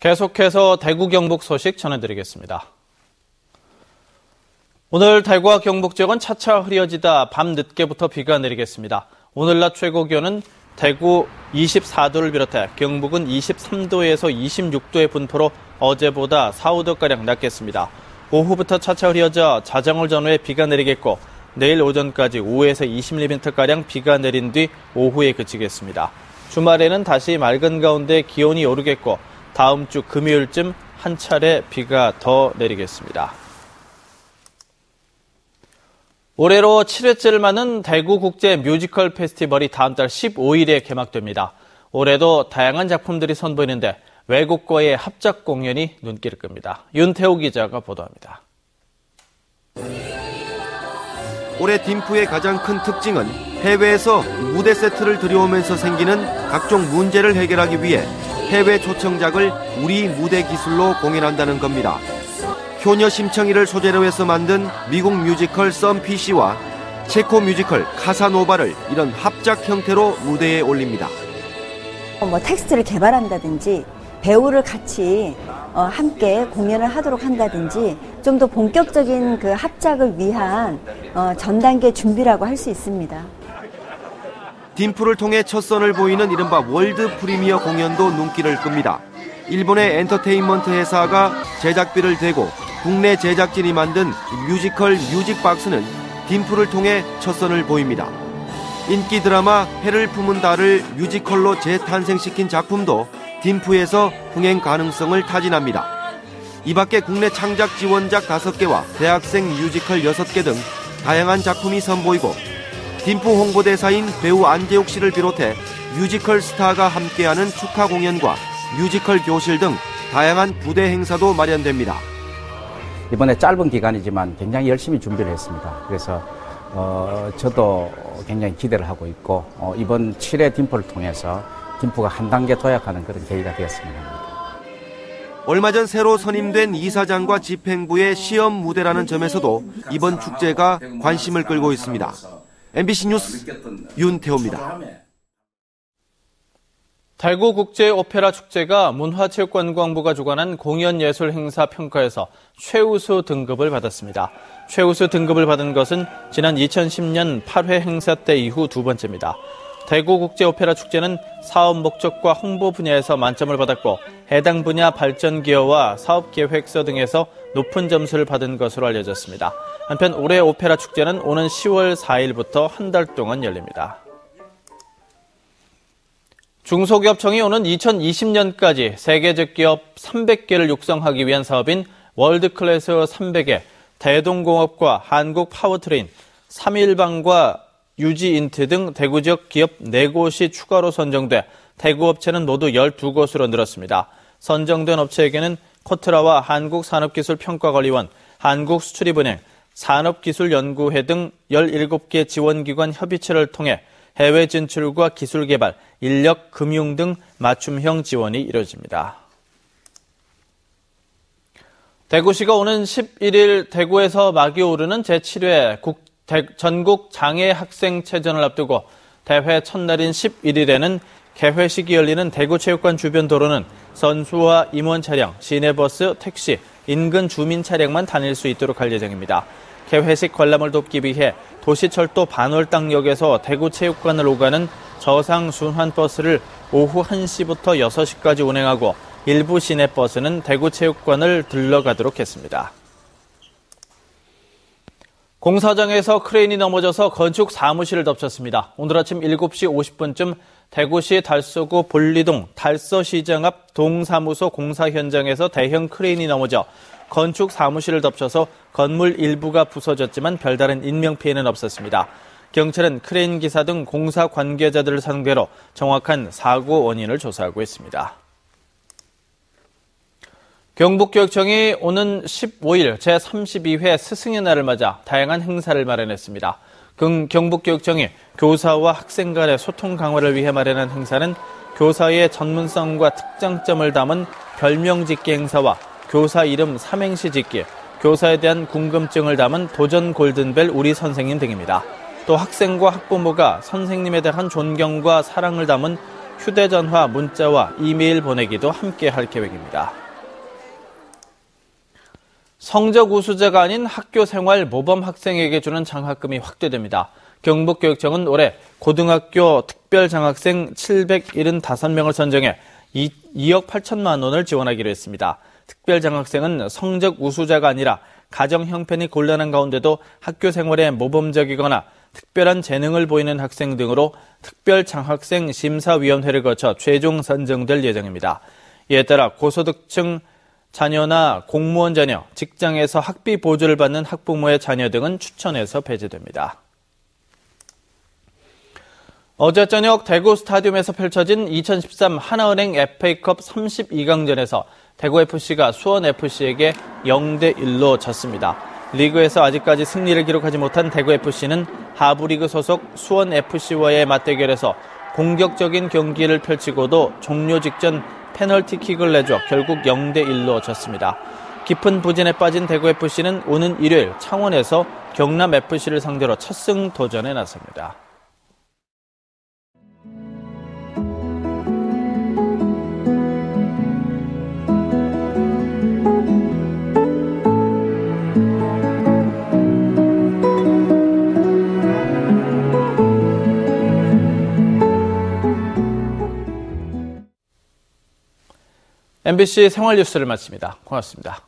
계속해서 대구 경북 소식 전해드리겠습니다. 오늘 대구와 경북 지역은 차차 흐려지다 밤 늦게부터 비가 내리겠습니다. 오늘 낮 최고 기온은 대구 24도를 비롯해 경북은 23도에서 26도의 분포로 어제보다 4, 5도가량 낮겠습니다. 오후부터 차차 흐려져 자정을 전후에 비가 내리겠고 내일 오전까지 5에서 20mm가량 비가 내린 뒤 오후에 그치겠습니다. 주말에는 다시 맑은 가운데 기온이 오르겠고 다음 주 금요일쯤 한 차례 비가 더 내리겠습니다. 올해로 7회째를 맞는 대구 국제 뮤지컬 페스티벌이 다음 달 15일에 개막됩니다. 올해도 다양한 작품들이 선보이는데 외국과의 합작 공연이 눈길을 끕니다. 윤태호 기자가 보도합니다. 올해 딤프의 가장 큰 특징은 해외에서 무대 세트를 들여오면서 생기는 각종 문제를 해결하기 위해 해외 초청작을 우리 무대 기술로 공연한다는 겁니다. 효녀 심청이를 소재로 해서 만든 미국 뮤지컬 썸피시와 체코 뮤지컬 카사노바를 이런 합작 형태로 무대에 올립니다. 텍스트를 개발한다든지 배우를 같이 함께 공연을 하도록 한다든지 좀 더 본격적인 그 합작을 위한 전 단계 준비라고 할 수 있습니다. 딤프를 통해 첫 선을 보이는 이른바 월드 프리미어 공연도 눈길을 끕니다. 일본의 엔터테인먼트 회사가 제작비를 대고 국내 제작진이 만든 뮤지컬 뮤직박스는 딤프를 통해 첫 선을 보입니다. 인기 드라마 해를 품은 달을 뮤지컬로 재탄생시킨 작품도 딤프에서 흥행 가능성을 타진합니다. 이 밖에 국내 창작 지원작 5개와 대학생 뮤지컬 6개 등 다양한 작품이 선보이고 딤프 홍보대사인 배우 안재욱 씨를 비롯해 뮤지컬 스타가 함께하는 축하 공연과 뮤지컬 교실 등 다양한 부대 행사도 마련됩니다. 이번에 짧은 기간이지만 굉장히 열심히 준비를 했습니다. 그래서 저도 굉장히 기대를 하고 있고 이번 7회 딤프를 통해서 딤프가 한 단계 도약하는 그런 계기가 되었으면 합니다. 얼마 전 새로 선임된 이사장과 집행부의 시험 무대라는 점에서도 이번 축제가 관심을 끌고 있습니다. MBC 뉴스 윤태호입니다. 대구 국제 오페라 축제가 문화체육관광부가 주관한 공연예술 행사 평가에서 최우수 등급을 받았습니다. 최우수 등급을 받은 것은 지난 2010년 8회 행사 때 이후 두 번째입니다. 대구 국제 오페라 축제는 사업 목적과 홍보 분야에서 만점을 받았고 해당 분야 발전 기여와 사업 계획서 등에서 높은 점수를 받은 것으로 알려졌습니다. 한편 올해 오페라 축제는 오는 10월 4일부터 한 달 동안 열립니다. 중소기업청이 오는 2020년까지 세계적 기업 300개를 육성하기 위한 사업인 월드클래스 300에 대동공업과 한국파워트레인, 3일방과 유지인트 등 대구 지역 기업 4곳이 추가로 선정돼 대구 업체는 모두 12곳으로 늘었습니다. 선정된 업체에게는 코트라와 한국산업기술평가관리원, 한국수출입은행, 산업기술연구회 등 17개 지원기관 협의체를 통해 해외 진출과 기술 개발, 인력, 금융 등 맞춤형 지원이 이루어집니다. 대구시가 오는 11일 대구에서 막이 오르는 제7회 전국 장애 학생체전을 앞두고 대회 첫날인 11일에는 개회식이 열리는 대구체육관 주변 도로는 선수와 임원 차량, 시내버스, 택시, 인근 주민 차량만 다닐 수 있도록 할 예정입니다. 개회식 관람을 돕기 위해 도시철도 반월당역에서 대구체육관을 오가는 저상 순환버스를 오후 1시부터 6시까지 운행하고 일부 시내버스는 대구체육관을 들러가도록 했습니다. 공사장에서 크레인이 넘어져서 건축 사무실을 덮쳤습니다. 오늘 아침 7시 50분쯤 대구시 달서구 볼리동 달서시장 앞 동사무소 공사 현장에서 대형 크레인이 넘어져 건축 사무실을 덮쳐서 건물 일부가 부서졌지만 별다른 인명피해는 없었습니다. 경찰은 크레인 기사 등 공사 관계자들을 상대로 정확한 사고 원인을 조사하고 있습니다. 경북교육청이 오는 15일 제32회 스승의 날을 맞아 다양한 행사를 마련했습니다. 경북교육청이 교사와 학생 간의 소통 강화를 위해 마련한 행사는 교사의 전문성과 특장점을 담은 별명 짓기 행사와 교사 이름 삼행시 짓기, 교사에 대한 궁금증을 담은 도전 골든벨 우리 선생님 등입니다. 또 학생과 학부모가 선생님에 대한 존경과 사랑을 담은 휴대전화, 문자와 이메일 보내기도 함께 할 계획입니다. 성적 우수자가 아닌 학교생활 모범 학생에게 주는 장학금이 확대됩니다. 경북교육청은 올해 고등학교 특별장학생 775명을 선정해 2억 8천만 원을 지원하기로 했습니다. 특별장학생은 성적 우수자가 아니라 가정 형편이 곤란한 가운데도 학교 생활에 모범적이거나 특별한 재능을 보이는 학생 등으로 특별장학생 심사위원회를 거쳐 최종 선정될 예정입니다. 이에 따라 고소득층 자녀나 공무원 자녀, 직장에서 학비 보조를 받는 학부모의 자녀 등은 추천에서 배제됩니다. 어제 저녁 대구 스타디움에서 펼쳐진 2013 하나은행 FA컵 32강전에서 대구FC가 수원FC에게 0대1로 졌습니다. 리그에서 아직까지 승리를 기록하지 못한 대구FC는 하부리그 소속 수원FC와의 맞대결에서 공격적인 경기를 펼치고도 종료 직전 페널티킥을 내줘 결국 0대1로 졌습니다. 깊은 부진에 빠진 대구FC는 오는 일요일 창원에서 경남FC를 상대로 첫 승 도전에 나섭니다. MBC 생활뉴스를 마칩니다. 고맙습니다.